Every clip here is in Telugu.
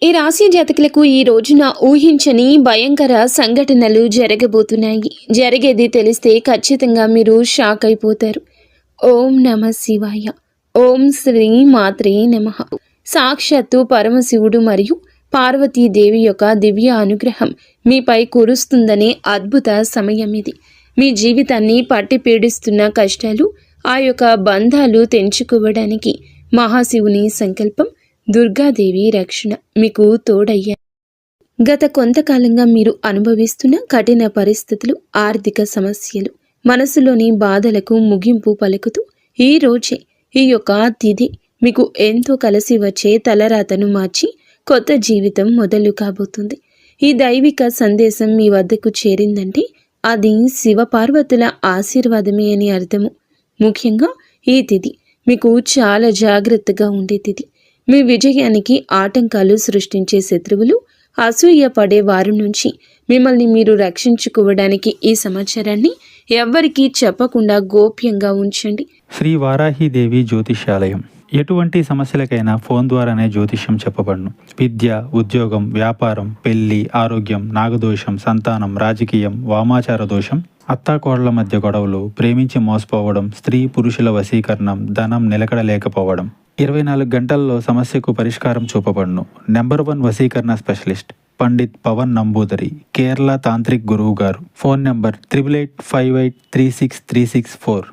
ఈ రాశి జాతకులకు ఈ రోజున ఊహించని భయంకర సంఘటనలు జరగబోతున్నాయి. జరిగేది తెలిస్తే ఖచ్చితంగా మీరు షాక్ అయిపోతారు. ఓం నమ శివాయ. ఓం శ్రీ మాత్రే నమః. సాక్షాత్తు పరమశివుడు మరియు పార్వతీదేవి యొక్క దివ్య అనుగ్రహం మీపై కురుస్తుందనే అద్భుత సమయం ఇది. మీ జీవితాన్ని పట్టి పీడిస్తున్న కష్టాలు, ఆ యొక్క బంధాలు తెంచుకోవడానికి మహాశివుని సంకల్పం, దుర్గాదేవి రక్షణ మీకు తోడయ్యా. గత కొంతకాలంగా మీరు అనుభవిస్తున్న కఠిన పరిస్థితులు, ఆర్థిక సమస్యలు, మనసులోని బాధలకు ముగింపు పలుకుతూ ఈ రోజే ఈ యొక్క తిథి మీకు ఎంతో కలిసి వచ్చే తలరాతను మార్చి కొత్త జీవితం మొదలు కాబోతుంది. ఈ దైవిక సందేశం మీ వద్దకు చేరిందంటే అది శివపార్వతుల ఆశీర్వాదమే అని అర్థము. ముఖ్యంగా ఈ తిథి మీకు చాలా జాగ్రత్తగా ఉండే తిథి. మీ విజయానికి ఆటంకాలు సృష్టించే శత్రువులు, అసూయ పడే వారి నుంచి మిమ్మల్ని మీరు రక్షించుకోవడానికి ఈ సమాచారాన్ని ఎవ్వరికీ చెప్పకుండా గోప్యంగా ఉంచండి. శ్రీ వారాహిదేవి జ్యోతిష్యాలయం. ఎటువంటి సమస్యలకైనా ఫోన్ ద్వారానే జ్యోతిష్యం చెప్పబడును. విద్య, ఉద్యోగం, వ్యాపారం, పెళ్లి, ఆరోగ్యం, నాగదోషం, సంతానం, రాజకీయం, వామాచార దోషం, అత్తాకోడళ్ల మధ్య గొడవలు, ప్రేమించి మోసపోవడం, స్త్రీ పురుషుల వశీకరణం, ధనం నిలకడలేకపోవడం, 24 గంటల్లో సమస్యకు పరిష్కారం చూపబడును. నెంబర్ 1 వశీకరణ స్పెషలిస్ట్ పండిత్ పవన్ నంబూదరి, కేరళ తాంత్రిక్ గురువు గారు. Phone number 8858363634.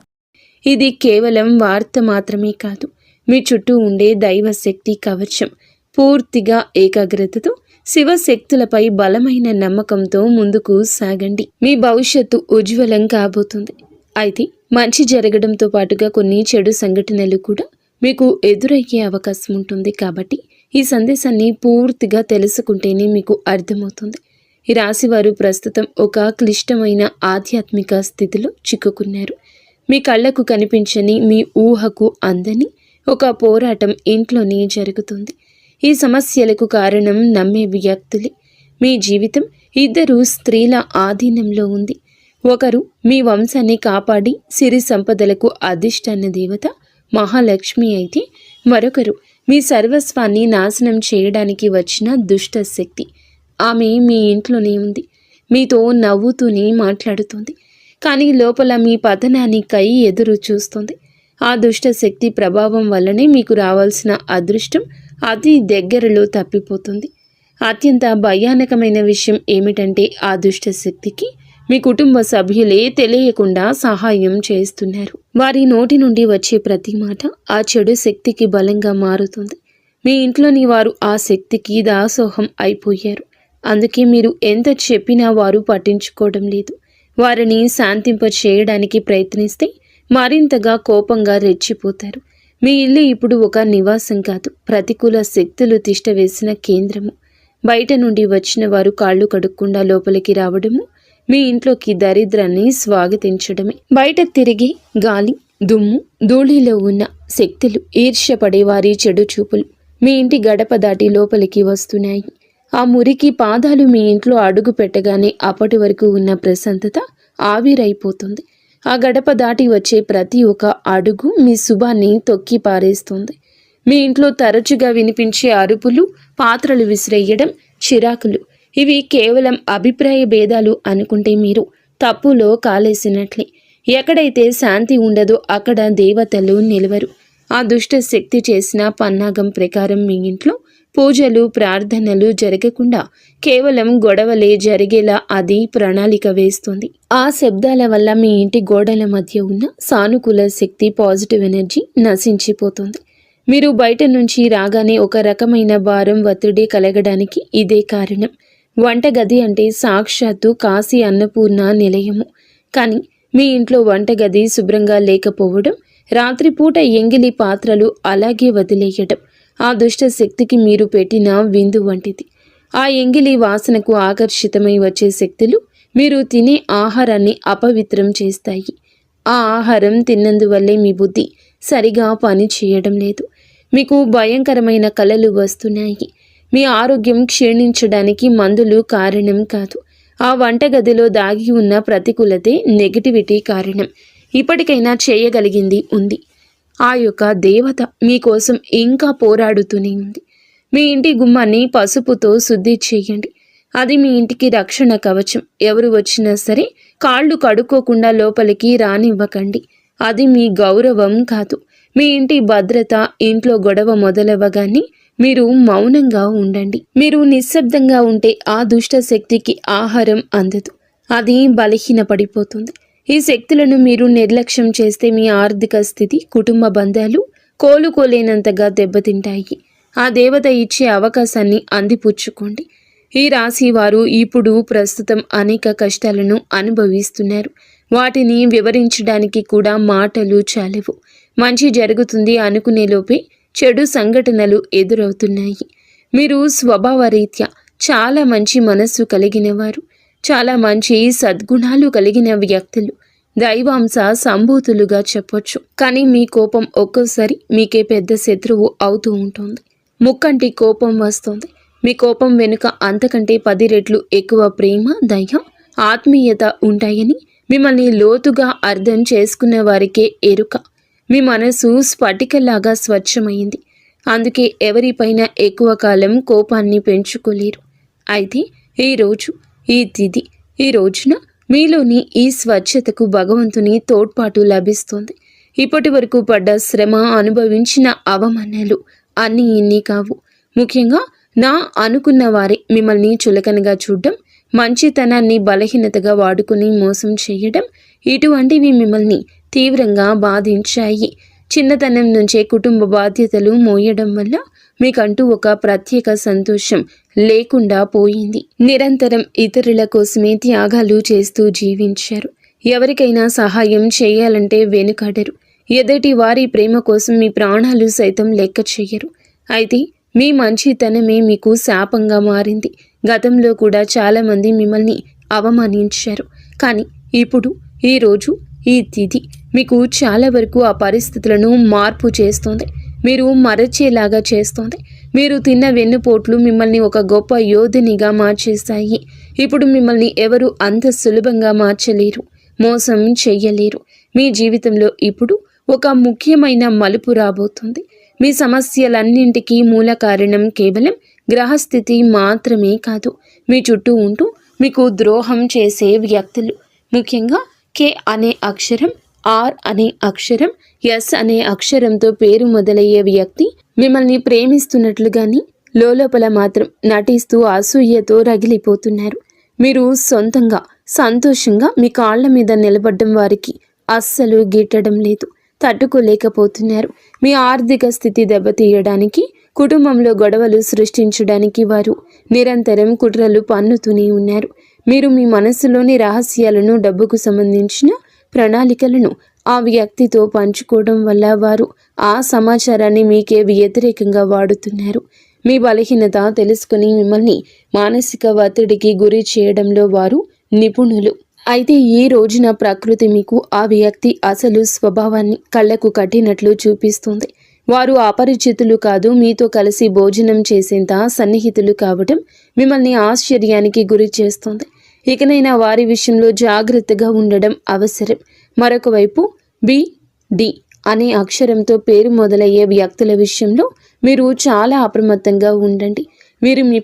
ఇది కేవలం వార్త మాత్రమే కాదు, మీ చుట్టూ ఉండే దైవశక్తి కవచం. పూర్తిగా ఏకాగ్రతతో శివశక్తులపై బలమైన నమ్మకంతో ముందుకు సాగండి. మీ భవిష్యత్తు ఉజ్వలం కాబోతుంది. అయితే మంచి జరగడంతో పాటుగా కొన్ని చెడు సంఘటనలు కూడా మీకు ఎదురయ్యే అవకాశం ఉంటుంది. కాబట్టి ఈ సందేశాన్ని పూర్తిగా తెలుసుకుంటేనే మీకు అర్థమవుతుంది. ఈ రాశివారు ప్రస్తుతం ఒక క్లిష్టమైన ఆధ్యాత్మిక స్థితిలో చిక్కుకున్నారు. మీ కళ్ళకు కనిపించని, మీ ఊహకు అందని ఒక పోరాటం ఇంట్లోనే జరుగుతుంది. ఈ సమస్యలకు కారణం నమ్మే వ్యక్తులే. మీ జీవితం 2 స్త్రీల ఆధీనంలో ఉంది. ఒకరు మీ వంశాన్ని కాపాడి సిరి సంపదలకు అధిష్టాన దేవత మహాలక్ష్మి అయితే, మరొకరు మీ సర్వస్వాన్ని నాశనం చేయడానికి వచ్చిన దుష్ట శక్తి. ఆమె మీ ఇంట్లోనే ఉంది, మీతో నవ్వుతూనే మాట్లాడుతుంది, కానీ లోపల మీ పతనానికై ఎదురు చూస్తుంది. ఆ దుష్ట శక్తి ప్రభావం వల్లనే మీకు రావాల్సిన అదృష్టం అతి దగ్గరలో తప్పిపోతుంది. అత్యంత భయానకమైన విషయం ఏమిటంటే ఆ దుష్ట శక్తికి మీ కుటుంబ సభ్యులే తెలియకుండా సహాయం చేస్తున్నారు. వారి నోటి నుండి వచ్చే ప్రతి మాట ఆ చెడు శక్తికి బలంగా మారుతుంది. మీ ఇంట్లోని వారు ఆ శక్తికి దాసోహం అయిపోయారు. అందుకే మీరు ఎంత చెప్పినా వారు పట్టించుకోవడం లేదు. వారిని శాంతింప చేయడానికి ప్రయత్నిస్తే మరింతగా కోపంగా రెచ్చిపోతారు. మీ ఇల్లు ఇప్పుడు ఒక నివాసం కాదు, ప్రతికూల శక్తులు తిష్టవేసిన కేంద్రము. బయట నుండి వచ్చిన వారు కాళ్ళు కడుక్కుండా లోపలికి రావడము మీ ఇంట్లోకి దరిద్రాన్ని స్వాగతించడమే. బయట తిరిగి గాలి, దుమ్ము, ధూళిలో ఉన్న శక్తులు, ఈర్ష్యపడే వారి చెడు చూపులు మీ ఇంటి గడప దాటి లోపలికి వస్తున్నాయి. ఆ మురికి పాదాలు మీ ఇంట్లో అడుగు పెట్టగానే అప్పటి వరకు ఉన్న ప్రశాంతత ఆవిరైపోతుంది. ఆ గడప దాటి వచ్చే ప్రతి ఒక్క అడుగు మీ శుభాన్ని తొక్కి పారేస్తుంది. మీ ఇంట్లో తరచుగా వినిపించే అరుపులు, పాత్రలు విసిరేయడం, చిరాకులు, ఇవి కేవలం అభిప్రాయ భేదాలు అనుకుంటే మీరు తప్పులో కాలేసినట్లే. ఎక్కడైతే శాంతి ఉండదో అక్కడ దేవతలు నిలవరు. ఆ దుష్ట శక్తి చేసిన పన్నాగం ప్రకారం మీ ఇంట్లో పూజలు, ప్రార్థనలు జరగకుండా కేవలం గొడవలే జరిగేలా అది ప్రణాళిక వేస్తుంది. ఆ శబ్దాల వల్ల మీ ఇంటి గోడల మధ్య ఉన్న సానుకూల శక్తి, పాజిటివ్ ఎనర్జీ నశించిపోతుంది. మీరు బయట నుంచి రాగానే ఒక రకమైన భారం, ఒత్తిడి కలగడానికి ఇదే కారణం. వంటగది అంటే సాక్షాత్తు కాశీ అన్నపూర్ణ నిలయము. కానీ మీ ఇంట్లో వంటగది శుభ్రంగా లేకపోవడం, రాత్రిపూట ఎంగిలి పాత్రలు అలాగే వదిలేయడం ఆ దుష్ట శక్తికి మీరు పెట్టిన విందు వంటిది. ఆ ఎంగిలి వాసనకు ఆకర్షితమై వచ్చే శక్తులు మీరు తినే ఆహారాన్ని అపవిత్రం చేస్తాయి. ఆ ఆహారం తిన్నందువల్లే మీ బుద్ధి సరిగా పని చేయడం లేదు. మీకు భయంకరమైన కలలు వస్తున్నాయి. మీ ఆరోగ్యం క్షీణించడానికి మందులు కారణం కాదు. ఆ వంటగదిలో దాగి ఉన్న ప్రతికూలతే, నెగటివిటీ కారణం. ఇప్పటికైనా చేయగలిగింది ఉంది. ఆ యొక్క దేవత మీకోసం ఇంకా పోరాడుతూనే ఉంది. మీ ఇంటి గుమ్మాన్ని పసుపుతో శుద్ధి చేయండి. అది మీ ఇంటికి రక్షణ కవచం. ఎవరు వచ్చినా సరే కాళ్ళు కడుక్కోకుండా లోపలికి రానివ్వకండి. అది మీ గౌరవం కాదు. మీ ఇంటి భద్రత. ఇంట్లో గొడవ మొదలవ్వగానే మీరు మౌనంగా ఉండండి. మీరు నిశ్శబ్దంగా ఉంటే ఆ దుష్ట శక్తికి ఆహారం అందదు. అది బలహీనపడిపోతుంది. ఈ శక్తులను మీరు నిర్లక్ష్యం చేస్తే మీ ఆర్థిక స్థితి, కుటుంబ బంధాలు కోలుకోలేనంతగా దెబ్బతింటాయి. ఆ దేవత ఇచ్చే అవకాశాన్ని అందిపుచ్చుకోండి. ఈ రాశి వారు ఇప్పుడు ప్రస్తుతం అనేక కష్టాలను అనుభవిస్తున్నారు. వాటిని వివరించడానికి కూడా మాటలు చాలవు. మంచి జరుగుతుంది అనుకునేలోపే చెడు సంఘటనలు ఎదురవుతున్నాయి. మీరు స్వభావరీత్యా చాలా మంచి మనస్సు కలిగిన వారు, చాలా మంచి సద్గుణాలు కలిగిన వ్యక్తులు, దైవాంశ సంభూతులుగా చెప్పొచ్చు. కానీ మీ కోపం ఒక్కోసారి మీకే పెద్ద శత్రువు అవుతూ ఉంటుంది. ముక్కంటి కోపం వస్తుంది. మీ కోపం వెనుక అంతకంటే 10 రెట్లు ఎక్కువ ప్రేమ, దయ, ఆత్మీయత ఉంటాయని మిమ్మల్ని లోతుగా అర్థం చేసుకున్న వారికే ఎరుక. మీ మనసు స్ఫటికలాగా స్వచ్ఛమైంది. అందుకే ఎవరిపైన ఎక్కువ కాలం కోపాన్ని పెంచుకోలేరు. అయితే ఈ తిథి, ఈ రోజున మీలోని ఈ స్వచ్ఛతకు భగవంతుని తోడ్పాటు లభిస్తుంది. ఇప్పటి వరకు పడ్డ శ్రమ, అనుభవించిన అవమానాలు అన్నీ ఇన్ని కావు. ముఖ్యంగా నా అనుకున్న వారే మిమ్మల్ని చులకనగా చూడడం, మంచితనాన్ని బలహీనతగా వాడుకుని మోసం చేయడం, ఇటువంటివి మిమ్మల్ని తీవ్రంగా బాధించాయి. చిన్నతనం నుంచే కుటుంబ బాధ్యతలు మోయడం వల్ల మీకంటూ ఒక ప్రత్యేక సంతోషం లేకుండా పోయింది. నిరంతరం ఇతరుల కోసమే త్యాగాలు చేస్తూ జీవించారు. ఎవరికైనా సహాయం చేయాలంటే వెనుకాడరు. ఎదుటి వారి ప్రేమ కోసం మీ ప్రాణాలు సైతం లెక్క చేయరు. అయితే మీ మంచితనమే మీకు శాపంగా మారింది. గతంలో కూడా చాలామంది మిమ్మల్ని అవమానించారు. కానీ ఇప్పుడు, ఈ తిథి మీకు చాలా వరకు ఆ పరిస్థితులను మార్పు చేస్తోంది. మీరు మరచేలాగా చేస్తోంది. మీరు తిన్న వెన్నుపోట్లు మిమ్మల్ని ఒక గొప్ప యోధునిగా మార్చేస్తాయి. ఇప్పుడు మిమ్మల్ని ఎవరు అంత సులభంగా మార్చలేరు, మోసం చెయ్యలేరు. మీ జీవితంలో ఇప్పుడు ఒక ముఖ్యమైన మలుపు రాబోతుంది. మీ సమస్యలన్నింటికీ మూల కారణం కేవలం గ్రహస్థితి మాత్రమే కాదు, మీ చుట్టూ ఉంటూ మీకు ద్రోహం చేసే వ్యక్తులు. ముఖ్యంగా కే అనే అక్షరం, ఆర్ అనే అక్షరం, ఎస్ అనే అక్షరంతో పేరు మొదలయ్యే వ్యక్తి మిమ్మల్ని ప్రేమిస్తున్నట్లుగాని లోపల మాత్రం నటిస్తూ అసూయతో రగిలిపోతున్నారు. మీరు సొంతంగా సంతోషంగా మీ కాళ్ల మీద నిలబడ్డం వారికి అస్సలు గిట్టడం లేదు, తట్టుకోలేకపోతున్నారు. మీ ఆర్థిక స్థితి దెబ్బతీయడానికి, కుటుంబంలో గొడవలు సృష్టించడానికి వారు నిరంతరం కుట్రలు పన్నుతూనే ఉన్నారు. మీరు మీ మనస్సులోని రహస్యాలను, డబ్బుకు సంబంధించిన ప్రణాళికలను ఆ వ్యక్తితో పంచుకోవడం వల్ల వారు ఆ సమాచారాన్ని మీకే వ్యతిరేకంగా వాడుతున్నారు. మీ బలహీనత తెలుసుకుని మిమ్మల్ని మానసిక ఒత్తిడికి గురి చేయడంలో వారు నిపుణులు. అయితే ఈ రోజున ప్రకృతి మీకు ఆ వ్యక్తి అసలు స్వభావాన్ని కళ్ళకు కట్టినట్లు చూపిస్తుంది. వారు అపరిచితులు కాదు, మీతో కలిసి భోజనం చేసేంత సన్నిహితులు కావడం మిమ్మల్ని ఆశ్చర్యానికి గురి చేస్తుంది. ఇకనైనా వారి విషయంలో జాగ్రత్తగా ఉండడం అవసరం. మరొక వైపు డి అనే అక్షరంతో పేరు మొదలయ్యే వ్యక్తుల విషయంలో మీరు చాలా అప్రమత్తంగా ఉండండి. వీరు మీ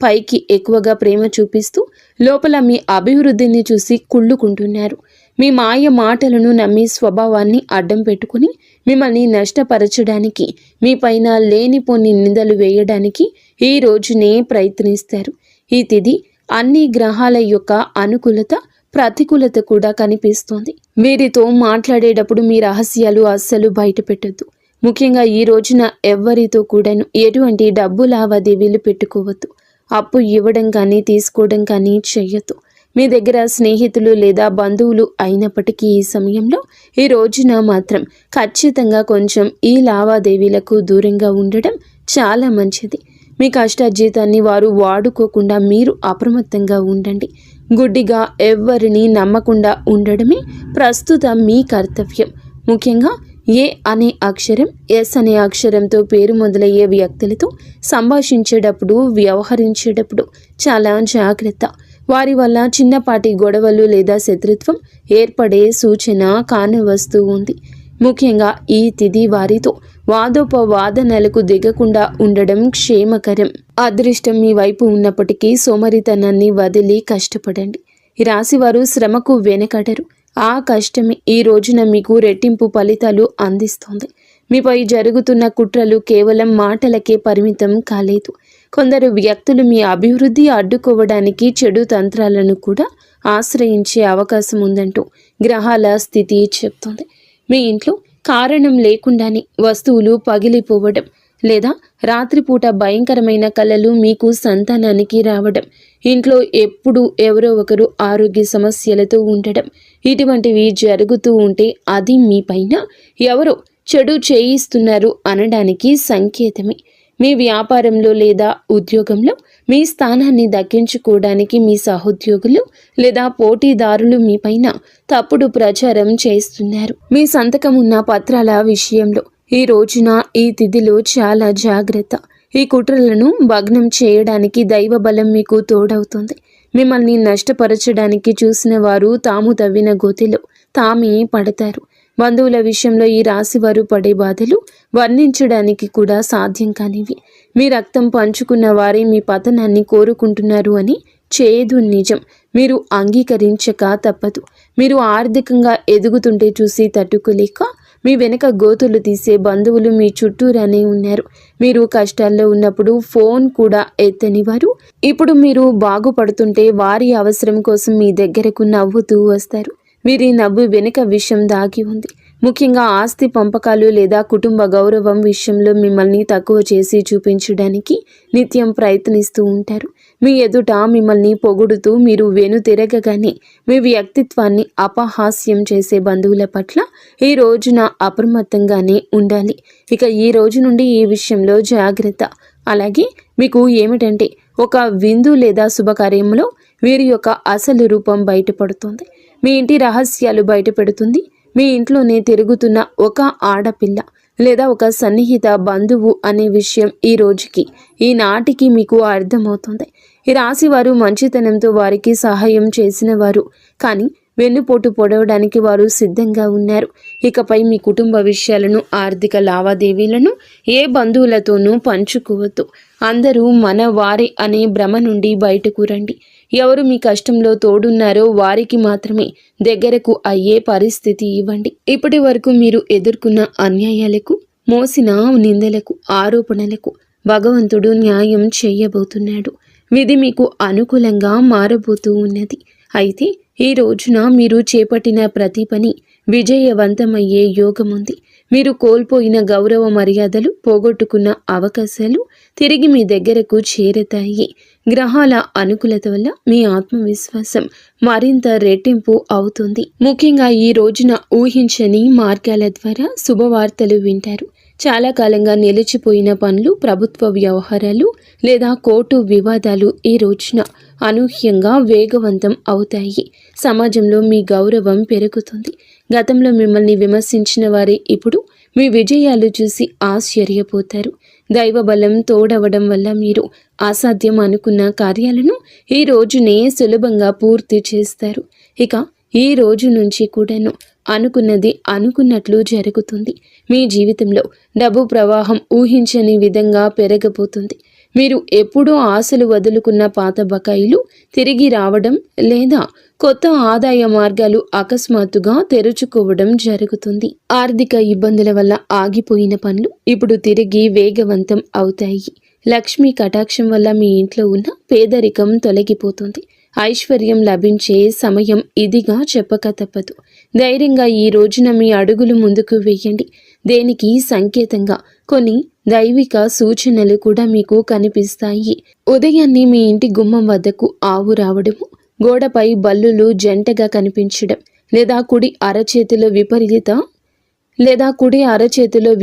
పైకి ఎక్కువగా ప్రేమ చూపిస్తూ లోపల మీ అభివృద్ధిని చూసి కుళ్ళుకుంటున్నారు. మీ మాయ మాటలను నమ్మి స్వభావాన్ని అడ్డం పెట్టుకుని మిమ్మల్ని నష్టపరచడానికి, మీ పైన లేనిపోని నిందలు వేయడానికి ఈ రోజునే ప్రయత్నిస్తారు. ఈ తిథి అన్ని గ్రహాల యొక్క అనుకూలత, ప్రతికూలత కూడా కనిపిస్తోంది. వీరితో మాట్లాడేటప్పుడు మీ రహస్యాలు అస్సలు బయట పెట్టద్దు. ముఖ్యంగా ఈ రోజున ఎవ్వరితో కూడాను ఎటువంటి డబ్బు లావాదేవీలు పెట్టుకోవద్దు. అప్పు ఇవ్వడం కానీ తీసుకోవడం కానీ చెయ్యొద్దు. మీ దగ్గర స్నేహితులు లేదా బంధువులు అయినప్పటికీ ఈ సమయంలో, ఈ రోజున మాత్రం ఖచ్చితంగా కొంచెం ఈ లావాదేవీలకు దూరంగా ఉండడం చాలా మంచిది. మీ కష్టార్జితాన్ని వారు వాడుకోకుండా మీరు అప్రమత్తంగా ఉండండి. గుడ్డిగా ఎవ్వరిని నమ్మకుండా ఉండడమే ప్రస్తుతం మీ కర్తవ్యం. ముఖ్యంగా ఏ అనే అక్షరం, ఎస్ అనే అక్షరంతో పేరు మొదలయ్యే వ్యక్తులతో సంభాషించేటప్పుడు, వ్యవహరించేటప్పుడు చాలా జాగ్రత్త. వారి వల్ల చిన్నపాటి గొడవలు లేదా శత్రుత్వం ఏర్పడే సూచన కానవస్తూ ఉంది. ముఖ్యంగా ఈ తిథి వారితో వాదోపవాదనలకు దిగకుండా ఉండడం క్షేమకరం. అదృష్టం మీ వైపు ఉన్నప్పటికీ సోమరితనాన్ని వదిలి కష్టపడండి. ఈ రాశివారు శ్రమకు వెనకడరు. ఆ కష్టమే ఈ రోజున మీకు రెట్టింపు ఫలితాలు అందిస్తోంది. మీపై జరుగుతున్న కుట్రలు కేవలం మాటలకే పరిమితం కాలేదు. కొందరు వ్యక్తులు మీ అభివృద్ధి అడ్డుకోవడానికి చెడు తంత్రాలను కూడా ఆశ్రయించే అవకాశం ఉందంటూ గ్రహాల స్థితి చెప్తోంది. మీ ఇంట్లో కారణం లేకుండానే వస్తువులు పగిలిపోవడం లేదా రాత్రిపూట భయంకరమైన కలలు మీకు సంతానానికి రావడం, ఇంట్లో ఎప్పుడు ఎవరో ఒకరు ఆరోగ్య సమస్యలతో ఉండడం, ఇటువంటివి జరుగుతూ ఉంటే అది మీ పైన ఎవరో చెడు చేయిస్తున్నారు అనడానికి సంకేతమే. మీ వ్యాపారంలో లేదా ఉద్యోగంలో మీ స్థానాన్ని దక్కించుకోవడానికి మీ సహోద్యోగులు లేదా పోటీదారులు మీపైన తప్పుడు ప్రచారం చేస్తున్నారు. మీ సంతకం ఉన్న పత్రాల విషయంలో ఈ రోజున ఈ తిథిలో చాలా జాగ్రత్త. ఈ కుట్రలను భగ్నం చేయడానికి దైవ బలం మీకు తోడవుతుంది. మిమ్మల్ని నష్టపరచడానికి చూసిన వారు తాము తవ్విన గోతిలో తామే పడతారు. బంధువుల విషయంలో ఈ రాశివారు పడే బాధలు వర్ణించడానికి కూడా సాధ్యం కానివి. మీ రక్తం పంచుకున్న వారే మీ పతనాన్ని కోరుకుంటున్నారు అని చేదు నిజం. మీరు అంగీకరించక తప్పదు. మీరు ఆర్థికంగా ఎదుగుతుంటే చూసి తట్టుకోలేక మీ వెనక గోతులు తీసే బంధువులు మీ చుట్టూరానే ఉన్నారు. మీరు కష్టాల్లో ఉన్నప్పుడు ఫోన్ కూడా ఎత్తని వారు ఇప్పుడు మీరు బాగుపడుతుంటే వారి అవసరం కోసం మీ దగ్గరకు నవ్వుతూ వస్తారు. వీరి నవ్వు వెనుక విషయం దాగి ఉంది. ముఖ్యంగా ఆస్తి పంపకాలు లేదా కుటుంబ గౌరవం విషయంలో మిమ్మల్ని తక్కువ చేసి చూపించడానికి నిత్యం ప్రయత్నిస్తూ ఉంటారు. మీ ఎదుట మిమ్మల్ని పొగుడుతూ మీరు వెనుతిరగగానే మీ వ్యక్తిత్వాన్ని అపహాస్యం చేసే బంధువుల పట్ల ఈ రోజున అప్రమత్తంగానే ఉండాలి. ఇక ఈ రోజు నుండి ఈ విషయంలో జాగ్రత్త. అలాగే మీకు ఏమిటంటే ఒక విందు లేదా శుభకార్యంలో వీరి యొక్క అసలు రూపం బయటపడుతుంది. మీ ఇంటి రహస్యాలు బయటపెడుతుంది. మీ ఇంట్లోనే తిరుగుతున్న ఒక ఆడపిల్ల లేదా ఒక సన్నిహిత బంధువు అనే విషయం ఈ రోజుకి ఈనాటికి మీకు అర్థమవుతుంది. ఈ రాశి వారు మంచితనంతో వారికి సహాయం చేసిన వారు, కానీ వెన్నుపోటు పొడవడానికి వారు సిద్ధంగా ఉన్నారు. ఇకపై మీ కుటుంబ విషయాలను, ఆర్థిక లావాదేవీలను ఏ బంధువులతోనూ పంచుకోవద్దు. అందరూ మన వారే అనే భ్రమ నుండి బయటకు రండి. ఎవరు మీ కష్టంలో తోడున్నారో వారికి మాత్రమే దగ్గరకు అయ్యే పరిస్థితి ఇవ్వండి. ఇప్పటి వరకు మీరు ఎదుర్కొన్న అన్యాయాలకు, మోసిన నిందలకు, ఆరోపణలకు భగవంతుడు న్యాయం చేయబోతున్నాడు. విధి మీకు అనుకూలంగా మారబోతూ ఉన్నది. అయితే ఈ రోజున మీరు చేపట్టిన ప్రతి పని విజయవంతమయ్యే యోగం ఉంది. మీరు కోల్పోయిన గౌరవ మర్యాదలు, పోగొట్టుకున్న అవకాశాలు తిరిగి మీ దగ్గరకు చేరతాయి. గ్రహాల అనుకూలత వల్ల మీ ఆత్మవిశ్వాసం మరింత రెట్టింపు అవుతుంది. ముఖ్యంగా ఈ రోజున ఊహించని మార్గాల ద్వారా శుభవార్తలు వింటారు. చాలా కాలంగా నిలిచిపోయిన పనులు, ప్రభుత్వ వ్యవహారాలు లేదా కోర్టు వివాదాలు ఈ రోజున అనూహ్యంగా వేగవంతం అవుతాయి. సమాజంలో మీ గౌరవం పెరుగుతుంది. గతంలో మిమ్మల్ని విమర్శించిన వారే ఇప్పుడు మీ విజయాలు చూసి ఆశ్చర్యపోతారు. దైవ బలం తోడవడం వల్ల మీరు అసాధ్యం అనుకున్న కార్యాలను ఈ రోజునే సులభంగా పూర్తి చేస్తారు. ఇక ఈ రోజు నుంచి కూడాను అనుకున్నది అనుకున్నట్లు జరుగుతుంది. మీ జీవితంలో డబ్బు ప్రవాహం ఊహించని విధంగా పెరగబోతుంది. మీరు ఎప్పుడూ ఆశలు వదులుకున్న పాత బకాయిలు తిరిగి రావడం లేదా కొత్త ఆదాయ మార్గాలు అకస్మాత్తుగా తెరుచుకోవడం జరుగుతుంది. ఆర్థిక ఇబ్బందుల వల్ల ఆగిపోయిన పనులు ఇప్పుడు తిరిగి వేగవంతం అవుతాయి. లక్ష్మీ కటాక్షం వల్ల మీ ఇంట్లో ఉన్న పేదరికం తొలగిపోతుంది. ఐశ్వర్యం లభించే సమయం ఇదిగా చెప్పక తప్పదు. ధైర్యంగా ఈ రోజున మీ అడుగులు ముందుకు వేయండి. దేనికి సంకేతంగా కొన్ని దైవిక సూచనలు కూడా మీకు కనిపిస్తాయి. ఉదయాన్నే మీ ఇంటి గుమ్మం వద్దకు ఆవు రావడము, గోడపై బల్లులు జంటగా కనిపించడం, లేదా కుడి అరచేతిలో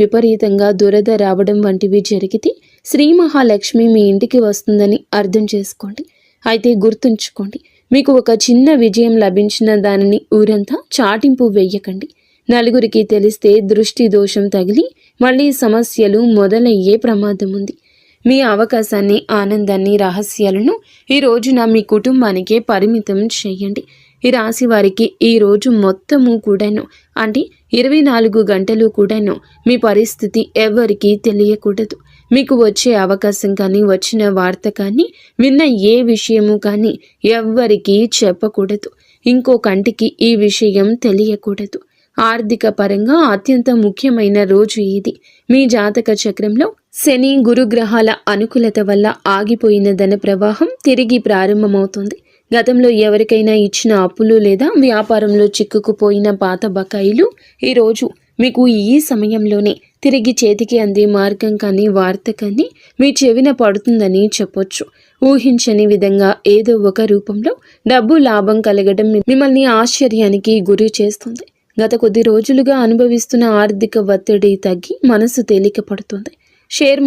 విపరీతంగా దురద రావడం వంటివి జరిగితే శ్రీ మహాలక్ష్మి మీ ఇంటికి వస్తుందని అర్థం చేసుకోండి. అయితే గుర్తుంచుకోండి, మీకు ఒక చిన్న విజయం లభించిన దానిని ఊరంతా చాటింపు వేయకండి. నలుగురికి తెలిస్తే దృష్టి దోషం తగిలి మళ్ళీ సమస్యలు మొదలయ్యే ప్రమాదం ఉంది. మీ అవకాశాన్ని, ఆనందాన్ని, రహస్యాలను ఈ రోజున మీ కుటుంబానికే పరిమితం చేయండి. ఈ రాశి వారికి ఈ రోజు మొత్తము కూడాను అంటే 24 గంటలు కూడాను మీ పరిస్థితి ఎవరికీ తెలియకూడదు. మీకు వచ్చే అవకాశం కానీ, వచ్చిన వార్త కానీ, విన్న ఏ విషయము కానీ ఎవ్వరికీ చెప్పకూడదు. ఇంకో కంటికి ఈ విషయం తెలియకూడదు. ఆర్థిక పరంగా అత్యంత ముఖ్యమైన రోజు ఇది. మీ జాతక చక్రంలో శని గురుగ్రహాల అనుకూలత వల్ల ఆగిపోయిన ధన ప్రవాహం తిరిగి ప్రారంభమవుతుంది. గతంలో ఎవరికైనా ఇచ్చిన అప్పులు లేదా వ్యాపారంలో చిక్కుకుపోయిన పాత బకాయిలు ఈరోజు మీకు ఈ సమయంలోనే తిరిగి చేతికి అందే మార్గం కానీ, వార్త కానీ మీ చెవిన పడుతుందని చెప్పొచ్చు. ఊహించని విధంగా ఏదో ఒక రూపంలో డబ్బు లాభం కలగడం మిమ్మల్ని ఆశ్చర్యానికి గురి చేస్తుంది. గత కొద్ది రోజులుగా అనుభవిస్తున్న ఆర్థిక ఒత్తిడి తగ్గి మనసు తేలిక పడుతుంది. షేర్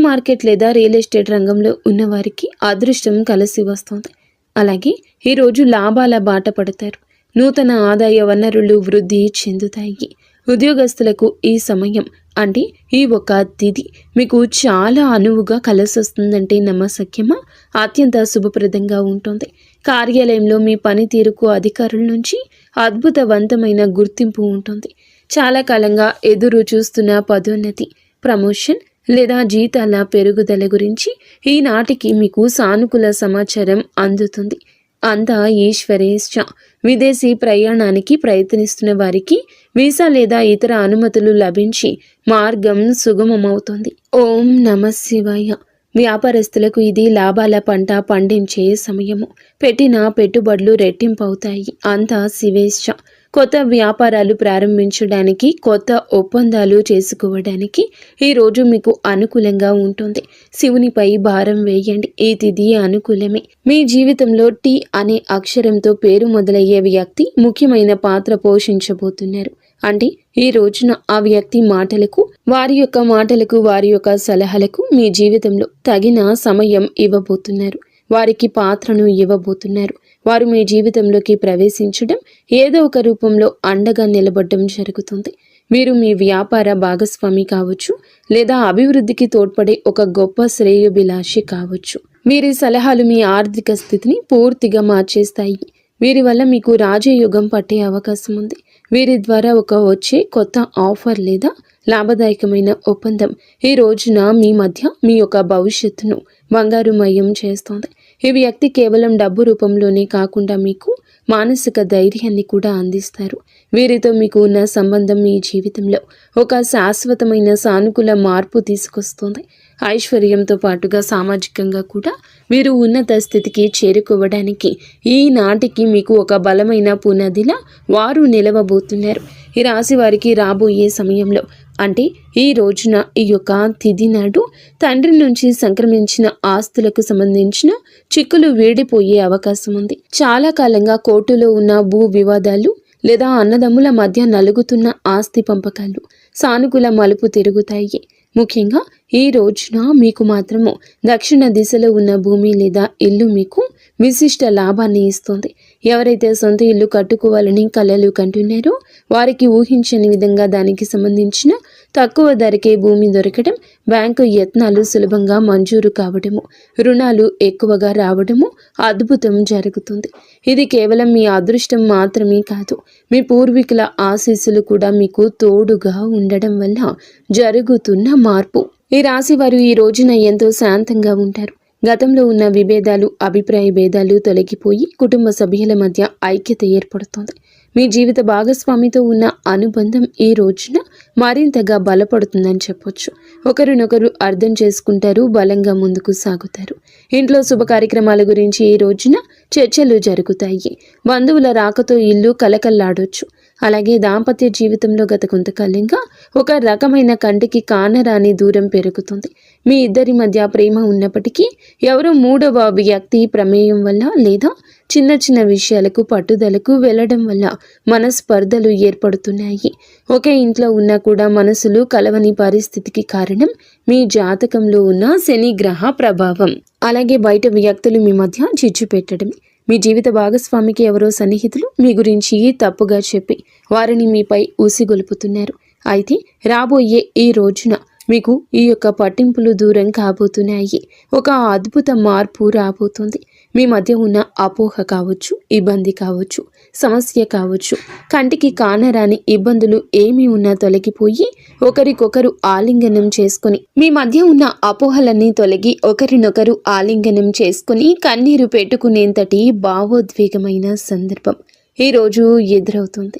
మార్కెట్ లేదా రియల్ ఎస్టేట్ రంగంలో ఉన్నవారికి అదృష్టం కలిసి వస్తుంది. అలాగే ఈరోజు లాభాల బాట పడతారు. నూతన ఆదాయ వనరులు వృద్ధి చెందుతాయి. ఉద్యోగస్తులకు ఈ సమయం అంటే ఈ ఒక తిథి మీకు చాలా అనువుగా కలిసొస్తుందంటే నమ్మశక్యమా? అత్యంత శుభప్రదంగా ఉంటుంది. కార్యాలయంలో మీ పనితీరుకు అధికారుల నుంచి అద్భుతవంతమైన గుర్తింపు ఉంటుంది. చాలా కాలంగా ఎదురు చూస్తున్న పదోన్నతి, ప్రమోషన్ లేదా జీతాల పెరుగుదల గురించి ఈనాటికి మీకు సానుకూల సమాచారం అందుతుంది. అంతా ఈశ్వరేచ్ఛ. విదేశీ ప్రయాణానికి ప్రయత్నిస్తున్న వారికి వీసా లేదా ఇతర అనుమతులు లభించి మార్గం సుగమమవుతుంది. ఓం నమః శివాయ. వ్యాపారస్తులకు ఇది లాభాల పంట పండించే సమయము. పెట్టిన పెట్టుబడులు రెట్టింపవుతాయి. అంతా శివేచ్ఛ. కొత్త వ్యాపారాలు ప్రారంభించడానికి, కొత్త ఒప్పందాలు చేసుకోవడానికి ఈరోజు మీకు అనుకూలంగా ఉంటుంది. శివునిపై భారం వేయండి. ఈ తిథి అనుకూలమే. మీ జీవితంలో టీ అనే అక్షరంతో పేరు మొదలయ్యే వ్యక్తి ముఖ్యమైన పాత్ర పోషించబోతున్నారు. అంటే ఈ రోజున ఆ వ్యక్తి మాటలకు, వారి యొక్క సలహాలకు మీ జీవితంలో తగిన సమయం ఇవ్వబోతున్నారు. వారికి పాత్రను ఇవ్వబోతున్నారు. వారు మీ జీవితంలోకి ప్రవేశించడం, ఏదో ఒక రూపంలో అండగా నిలబడడం జరుగుతుంది. మీరు మీ వ్యాపార భాగస్వామి కావచ్చు, లేదా అభివృద్ధికి తోడ్పడే ఒక గొప్ప శ్రేయోభిలాషి కావచ్చు. వీరి సలహాలు మీ ఆర్థిక స్థితిని పూర్తిగా మార్చేస్తాయి. వీరి వల్ల మీకు రాజయోగం పట్టే అవకాశం ఉంది. వీరి ద్వారా వచ్చే కొత్త ఆఫర్ లేదా లాభదాయకమైన ఒప్పందం ఈ రోజున మీ మధ్య మీ యొక్క భవిష్యత్తును బంగారుమయం చేస్తోంది. ఈ వ్యక్తి కేవలం డబ్బు రూపంలోనే కాకుండా మీకు మానసిక ధైర్యాన్ని కూడా అందిస్తారు. వీరితో మీకు ఉన్న సంబంధం మీ జీవితంలో ఒక శాశ్వతమైన సానుకూల మార్పు తీసుకొస్తుంది. ఐశ్వర్యంతో పాటుగా సామాజికంగా కూడా మీరు ఉన్నత స్థితికి చేరుకోవడానికి ఈనాటికి మీకు ఒక బలమైన పునాదిలా వారు నిలవబోతున్నారు. ఈ రాశి వారికి రాబోయే సమయంలో అంటే ఈ రోజున ఈ యొక్క తిథి నాడు తండ్రి నుంచి సంక్రమించిన ఆస్తులకు సంబంధించిన చిక్కులు వీడిపోయే అవకాశం ఉంది. చాలా కాలంగా కోర్టులో ఉన్న భూ వివాదాలు లేదా అన్నదమ్ముల మధ్య నలుగుతున్న ఆస్తి పంపకాలు సానుకూల మలుపు తిరుగుతాయి. ముఖ్యంగా ఈ రోజున మీకు మాత్రము దక్షిణ దిశలో ఉన్న భూమి లేదా ఇల్లు మీకు విశిష్ట లాభాన్ని ఇస్తుంది. ఎవరైతే సొంత ఇల్లు కట్టుకోవాలని కలలు కంటున్నారో వారికి ఊహించని విధంగా దానికి సంబంధించిన తక్కువ ధరకే భూమి దొరకడం, బ్యాంకు యత్నాలు సులభంగా మంజూరు కావడము, రుణాలు ఎక్కువగా రావడము అద్భుతం జరుగుతుంది. ఇది కేవలం మీ అదృష్టం మాత్రమే కాదు, మీ పూర్వీకుల ఆశీస్సులు కూడా మీకు తోడుగా ఉండడం వల్ల జరుగుతున్న మార్పు. ఈ రాశి వారు ఈ రోజున ఎంతో శాంతంగా ఉంటారు. గతంలో ఉన్న విభేదాలు, అభిప్రాయ భేదాలు తొలగిపోయి కుటుంబ సభ్యుల మధ్య ఐక్యత ఏర్పడుతుంది. మీ జీవిత భాగస్వామితో ఉన్న అనుబంధం ఈ రోజున మరింతగా బలపడుతుందని చెప్పొచ్చు. ఒకరినొకరు అర్థం చేసుకుంటారు, బలంగా ముందుకు సాగుతారు. ఇంట్లో శుభ కార్యక్రమాల గురించి ఈ రోజున చర్చలు జరుగుతాయి. బంధువుల రాకతో ఇల్లు కలకల్లాడొచ్చు. అలాగే దాంపత్య జీవితంలో గత కొంతకాలంగా ఒక రకమైన కంటికి కానరాని దూరం పెరుగుతుంది. మీ ఇద్దరి మధ్య ప్రేమ ఉన్నప్పటికీ ఎవరో మూడవ వ్యక్తి ప్రమేయం వల్ల లేదా చిన్న చిన్న విషయాలకు పట్టుదలకు వెళ్ళడం వల్ల మనస్పర్ధలు ఏర్పడుతున్నాయి. ఒకే ఇంట్లో ఉన్నా కూడా మనసులు కలవని పరిస్థితికి కారణం మీ జాతకంలో ఉన్న శని గ్రహ ప్రభావం. అలాగే బయట వ్యక్తులు మీ మధ్య చిచ్చు పెట్టడం. మీ జీవిత భాగస్వామికి ఎవరో సన్నిహితులు మీ గురించి తప్పుగా చెప్పి వారిని మీపై ఊసిగొలుపుతున్నారు. అయితే రాబోయే ఈ రోజున మీకు ఈ యొక్క పట్టింపులు దూరం కాబోతున్నాయి. ఒక అద్భుత మార్పు రాబోతుంది. మీ మధ్య ఉన్న అపోహ కావచ్చు, ఇబ్బంది కావచ్చు, సమస్య కావచ్చు, కంటికి కానరాని ఇబ్బందులు ఏమీ ఉన్నా తొలగిపోయి ఒకరికొకరు ఆలింగనం చేసుకొని, మీ మధ్య ఉన్న అపోహలన్నీ తొలగి ఒకరినొకరు ఆలింగనం చేసుకొని కన్నీరు పెట్టుకునేంతటి భావోద్వేగమైన సందర్భం ఈరోజు ఎదురవుతుంది.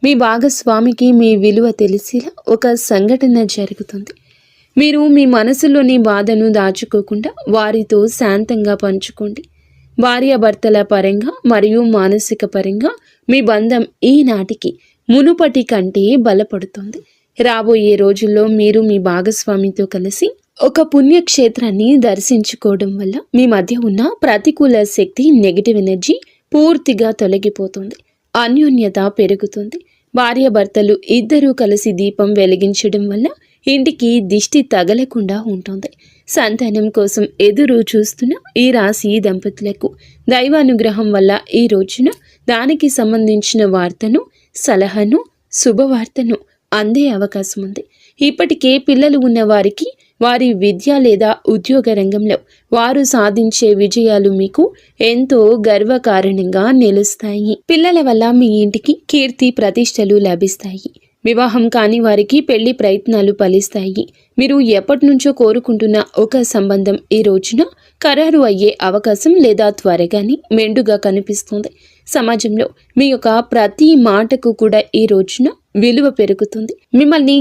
మీ భాగస్వామికి మీ విలువ తెలిసేలా ఒక సంఘటన జరుగుతుంది. మీరు మీ మనసులోని బాధను దాచుకోకుండా వారితో శాంతంగా పంచుకోండి. భార్యాభర్తల పరంగా మరియు మానసిక పరంగా మీ బంధం ఈనాటికి మునుపటి కంటే బలపడుతుంది. రాబోయే రోజుల్లో మీరు మీ భాగస్వామితో కలిసి ఒక పుణ్యక్షేత్రాన్ని దర్శించుకోవడం వల్ల మీ మధ్య ఉన్న ప్రతికూల శక్తి, నెగిటివ్ ఎనర్జీ పూర్తిగా తొలగిపోతుంది. అన్యోన్యత పెరుగుతుంది. భార్యాభర్తలు ఇద్దరూ కలిసి దీపం వెలిగించడం వల్ల ఇంటికి దిష్టి తగలకుండా ఉంటుంది. సంతానం కోసం ఎదురు చూస్తున్న ఈ రాశి దంపతులకు దైవానుగ్రహం వల్ల ఈ రోజున దానికి సంబంధించిన వార్తను, సలహాను, శుభవార్తను అందే అవకాశం ఉంది. ఇప్పటికే పిల్లలు ఉన్న వారికి వారి విద్య లేదా ఉద్యోగ రంగంలో వారు సాధించే విజయాలు మీకు ఎంతో గర్వకారణంగా నిలుస్తాయి. పిల్లల వల్ల మీ ఇంటికి కీర్తి ప్రతిష్టలు లభిస్తాయి. వివాహం కాని వారికి పెళ్లి ప్రయత్నాలు ఫలిస్తాయి. మీరు ఎప్పటి నుంచో కోరుకుంటున్న ఒక సంబంధం ఈ రోజున ఖరారు అయ్యే అవకాశం లేదా త్వరగానే మెండుగా కనిపిస్తుంది. సమాజంలో మీ యొక్క ప్రతి మాటకు కూడా ఈ రోజున విలువ పెరుగుతుంది. మిమ్మల్ని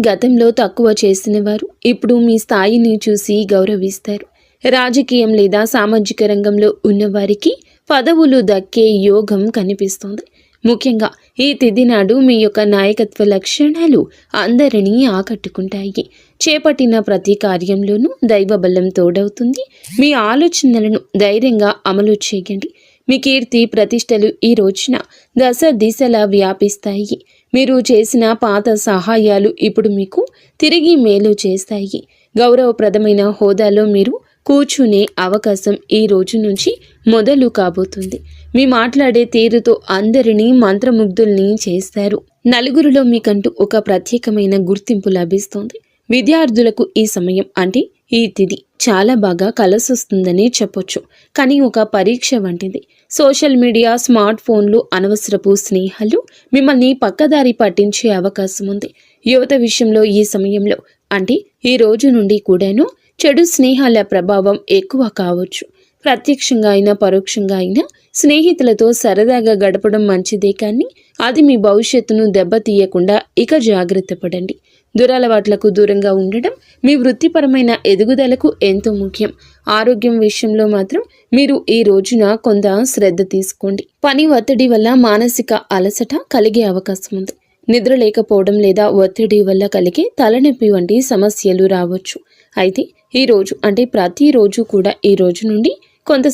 గతంలో తక్కువ చేసిన వారు ఇప్పుడు మీ స్థాయిని చూసి గౌరవిస్తారు. రాజకీయం లేదా సామాజిక రంగంలో ఉన్నవారికి పదవులు దక్కే యోగం కనిపిస్తుంది. ముఖ్యంగా ఈ తిథి నాడు మీ యొక్క నాయకత్వ లక్షణాలు అందరినీ ఆకట్టుకుంటాయి. చేపట్టిన ప్రతి కార్యంలోనూ దైవబలం తోడవుతుంది. మీ ఆలోచనలను ధైర్యంగా అమలు చేయండి. మీ కీర్తి ప్రతిష్టలు ఈ రోజున దశ దిశలా వ్యాపిస్తాయి. మీరు చేసిన పాత సహాయాలు ఇప్పుడు మీకు తిరిగి మేలు చేస్తాయి. గౌరవప్రదమైన హోదాలో మీరు కూర్చునే అవకాశం ఈ రోజు నుంచి మొదలు కాబోతుంది. మీ మాట్లాడే తీరుతో అందరినీ మంత్రముగ్ధుల్ని చేస్తారు. నలుగురిలో మీకంటూ ఒక ప్రత్యేకమైన గుర్తింపు లభిస్తుంది. విద్యార్థులకు ఈ సమయం అంటే ఈ తిథి చాలా బాగా కలిసొస్తుందని చెప్పొచ్చు. కానీ ఒక పరీక్ష వంటిది. సోషల్ మీడియా, స్మార్ట్ ఫోన్లు, అనవసరపు స్నేహాలు మిమ్మల్ని పక్కదారి పట్టించే అవకాశం ఉంది. యువత విషయంలో ఈ సమయంలో అంటే ఈ రోజు నుండి కూడాను చెడు స్నేహాల ప్రభావం ఎక్కువ కావచ్చు. ప్రత్యక్షంగా అయినా పరోక్షంగా అయినా స్నేహితులతో సరదాగా గడపడం మంచిదే, కానీ అది మీ భవిష్యత్తును దెబ్బతీయకుండా ఇక జాగ్రత్త పడండి. దురలవాట్లకు దూరంగా ఉండడం మీ వృత్తిపరమైన ఎదుగుదలకు ఎంతో ముఖ్యం. ఆరోగ్యం విషయంలో మాత్రం మీరు ఈ రోజున కొంత శ్రద్ధ తీసుకోండి. పని ఒత్తిడి వల్ల మానసిక అలసట కలిగే అవకాశం ఉంది. నిద్ర లేకపోవడం లేదా ఒత్తిడి వల్ల కలిగే తలనొప్పి వంటి సమస్యలు రావచ్చు. అయితే ఈ రోజు అంటే ప్రతిరోజు కూడా ఈ రోజు నుండి కొంత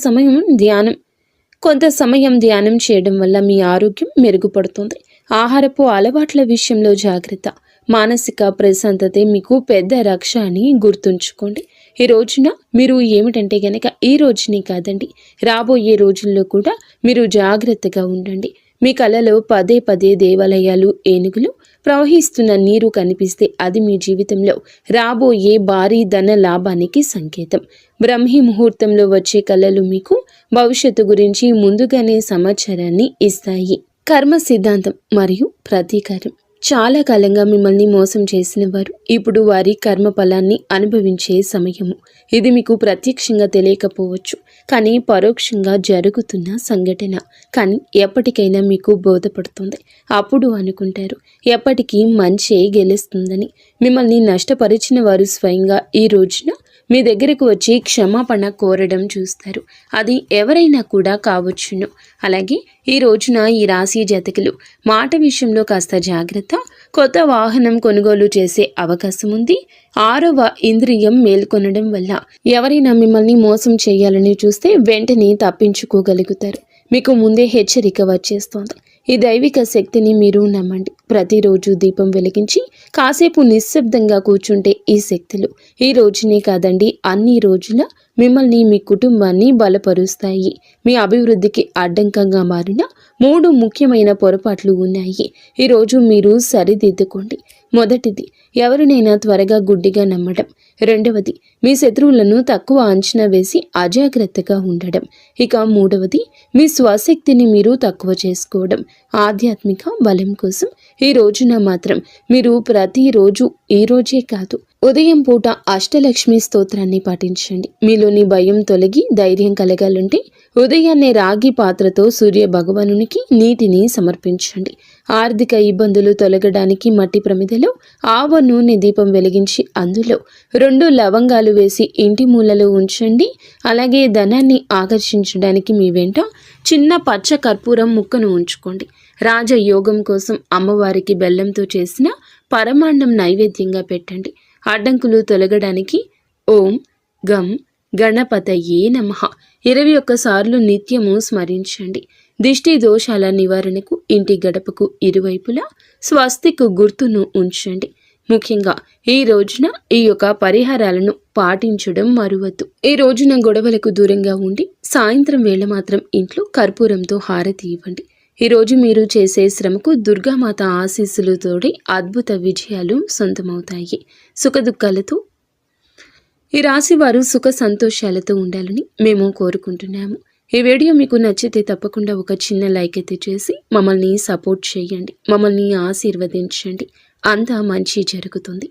సమయం ధ్యానం చేయడం వల్ల మీ ఆరోగ్యం మెరుగుపడుతుంది. ఆహారపు అలవాట్ల విషయంలో జాగ్రత్త. మానసిక ప్రశాంతతే మీకు పెద్ద రక్ష అని గుర్తుంచుకోండి. ఈ రోజున మీరు ఏమిటంటే గనక ఈ రోజుని కాదండి, రాబోయే రోజుల్లో కూడా మీరు జాగ్రత్తగా ఉండండి. మీ కలలో పదే పదే దేవాలయాలు, ఏనుగులు, ప్రవహిస్తున్న నీరు కనిపిస్తే అది మీ జీవితంలో రాబోయే భారీ ధన లాభానికి సంకేతం. బ్రహ్మీ ముహూర్తంలో వచ్చే కళలు మీకు భవిష్యత్తు గురించి ముందుగానే సమాచారాన్ని ఇస్తాయి. కర్మ సిద్ధాంతం మరియు ప్రతీకారం. చాలా కాలంగా మిమ్మల్ని మోసం చేసిన వారు ఇప్పుడు వారి కర్మ ఫలాన్ని అనుభవించే సమయము. ఇది మీకు ప్రత్యక్షంగా తెలియకపోవచ్చు, కానీ పరోక్షంగా జరుగుతున్న సంఘటన. కానీ ఎప్పటికైనా మీకు బోధపడుతుంది. అప్పుడు అనుకుంటారు ఎప్పటికీ మంచే గెలుస్తుందని. మిమ్మల్ని నష్టపరిచిన వారు స్వయంగా ఈ రోజున మీ దగ్గరకు వచ్చి క్షమాపణ కోరడం చూస్తారు. అది ఎవరైనా కూడా కావచ్చును. అలాగే ఈ రోజున ఈ రాశి జాతకులు మాట విషయంలో కాస్త జాగ్రత్త. కొత్త వాహనం కొనుగోలు చేసే అవకాశం ఉంది. 6వ ఇంద్రియం మేల్కొనడం వల్ల ఎవరైనా మిమ్మల్ని మోసం చేయాలని చూస్తే వెంటనే తప్పించుకోగలుగుతారు. మీకు ముందే హెచ్చరిక వచ్చేస్తోంది. ఈ దైవిక శక్తిని మీరు నమ్మండి. ప్రతిరోజు దీపం వెలిగించి కాసేపు నిశ్శబ్దంగా కూర్చుంటే ఈ శక్తులు ఈ రోజునే కాదండి, అన్ని రోజుల మిమ్మల్ని, మీ కుటుంబాన్ని బలపరుస్తాయి. మీ అభివృద్ధికి అడ్డంకంగా మారిన 3 ముఖ్యమైన పొరపాట్లు ఉన్నాయి. ఈరోజు మీరు సరిదిద్దుకోండి. మొదటిది, ఎవరినైనా త్వరగా గుడ్డిగా నమ్మడం. రెండవది, మీ శత్రువులను తక్కువ అంచనా వేసి అజాగ్రత్తగా ఉండడం. ఇక మూడవది, మీ స్వశక్తిని మీరు తక్కువ చేసుకోవడం. ఆధ్యాత్మిక బలం కోసం ఈ రోజున మాత్రం మీరు ప్రతిరోజు, ఈ రోజే కాదు, ఉదయం పూట అష్టలక్ష్మి స్తోత్రాన్ని పాటించండి. మీలోని భయం తొలగి ధైర్యం కలగాలంటే ఉదయాన్నే రాగి పాత్రతో సూర్య భగవానునికి నీటిని సమర్పించండి. ఆర్థిక ఇబ్బందులు తొలగడానికి మట్టి ప్రమిదలో ఆవ నూనె దీపం వెలిగించి అందులో 2 లవంగాలు వేసి ఇంటి మూలలో ఉంచండి. అలాగే ధనాన్ని ఆకర్షించడానికి మీ వెంట చిన్న పచ్చ కర్పూరం ముక్కను ఉంచుకోండి. రాజయోగం కోసం అమ్మవారికి బెల్లంతో చేసిన పరమాన్నం నైవేద్యంగా పెట్టండి. అడ్డంకులు తొలగడానికి ఓం గం గణపతయే నమః 21 సార్లు నిత్యము స్మరించండి. దిష్టి దోషాల నివారణకు ఇంటి గడపకు ఇరువైపులా స్వస్తిక్ గుర్తును ఉంచండి. ముఖ్యంగా ఈ రోజున ఈ యొక్క పరిహారాలను పాటించడం మరువద్దు. ఈ రోజున గొడవలకు దూరంగా ఉండి సాయంత్రం వేళ మాత్రం ఇంట్లో కర్పూరంతో హారతి ఇవ్వండి. ఈరోజు మీరు చేసే శ్రమకు దుర్గామాత ఆశీస్సులతోటి అద్భుత విజయాలు సొంతమవుతాయి. సుఖదుఖాలతో ఈ రాశి వారు సుఖ సంతోషాలతో ఉండాలని మేము కోరుకుంటున్నాము. ఈ వీడియో మీకు నచ్చితే తప్పకుండా ఒక చిన్న లైక్ అయితే చేసి మమ్మల్ని సపోర్ట్ చేయండి. మమ్మల్ని ఆశీర్వదించండి. అంతా మంచి జరుగుతుంది.